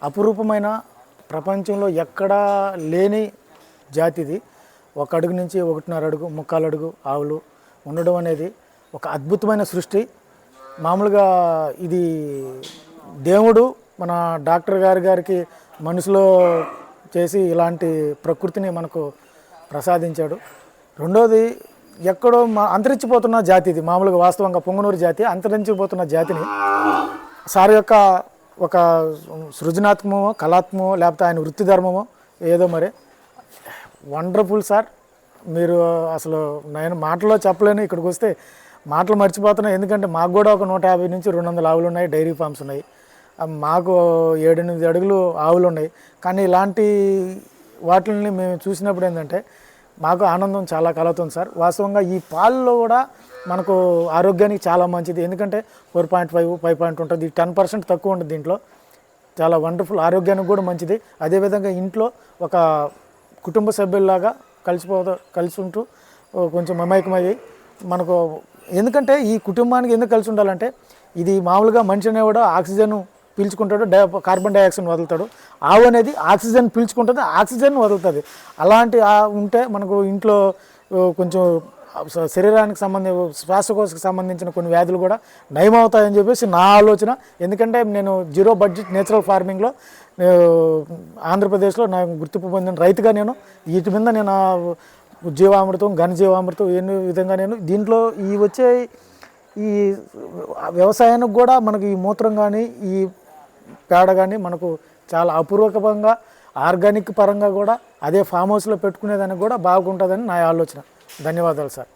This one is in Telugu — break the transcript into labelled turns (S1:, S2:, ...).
S1: అపురూపమైన ప్రపంచంలో ఎక్కడా లేని జాతిది. ఒక అడుగు నుంచి 1.5 అడుగు 3/4 అడుగు ఆవులు ఉండడం అనేది ఒక అద్భుతమైన సృష్టి. మామూలుగా ఇది దేవుడు మన డాక్టర్ గారికి మనసులో చేసి ఇలాంటి ప్రకృతిని మనకు ప్రసాదించాడు. రెండోది ఎక్కడో అంతరించిపోతున్న జాతి ఇది. మామూలుగా వాస్తవంగా పొంగనూరు జాతి అంతరించిపోతున్న జాతిని సార్ యొక్క ఒక సృజనాత్మకమో కళాత్మకమో లేకపోతే ఆయన వృత్తి ధర్మమో ఏదో మరి వండర్ఫుల్ సార్. మీరు అసలు నేను మాటల్లో చెప్పలేను, ఇక్కడికి వస్తే మాటలు మర్చిపోతున్నాయి. ఎందుకంటే మాకు కూడా ఒక 150 నుంచి 200 ఆవులు ఉన్నాయి, డైరీ ఫార్మ్స్ ఉన్నాయి, మాకు 7-8 అడుగులు ఆవులు ఉన్నాయి. కానీ ఇలాంటి వాటిని మేము చూసినప్పుడు ఏంటంటే మాకు ఆనందం చాలా కలుగుతుంది సార్. వాస్తవంగా ఈ పాలలో కూడా మనకు ఆరోగ్యానికి చాలా మంచిది. ఎందుకంటే 4.5, 5 ఉంటుంది, 10% తక్కువ ఉంటుంది దీంట్లో. చాలా వండర్ఫుల్, ఆరోగ్యానికి కూడా మంచిది. అదేవిధంగా ఇంట్లో ఒక కుటుంబ సభ్యుల్లాగా కలిసి ఉంటూ కొంచెం మమైకమయ్యి మనకు, ఎందుకంటే ఈ కుటుంబానికి ఎందుకు కలిసి ఉండాలంటే ఇది మామూలుగా మనిషి అనేవాడు ఆక్సిజన్ పీల్చుకుంటాడు, కార్బన్ డైఆక్సైడ్ వదులుతాడు. ఆవు అనేది ఆక్సిజన్ పీల్చుకుంటుంది, ఆక్సిజన్ వదులుతుంది. అలాంటి ఉంటే మనకు ఇంట్లో కొంచెం శరీరానికి శ్వాసకోశకు సంబంధించిన కొన్ని వ్యాధులు కూడా నయమవుతాయని చెప్పేసి నా ఆలోచన. ఎందుకంటే నేను జీరో బడ్జెట్ నేచురల్ ఫార్మింగ్లో ఆంధ్రప్రదేశ్లో నాకు గుర్తింపు పొందిన రైతుగా నేను వీటి మీద నేను జీవామృతం ఘనజీవామృతం ఎన్ని విధంగా నేను దీంట్లో వచ్చే ఈ వ్యవసాయానికి కూడా మనకు ఈ మూత్రం కానీ ఈ పేడ కానీ మనకు చాలా అపూర్వకంగా ఆర్గానిక్ పరంగా కూడా అదే ఫామ్ హౌస్లో పెట్టుకునేదానికి కూడా బాగుంటుందని నా ఆలోచన. ధన్యవాదాలు సార్.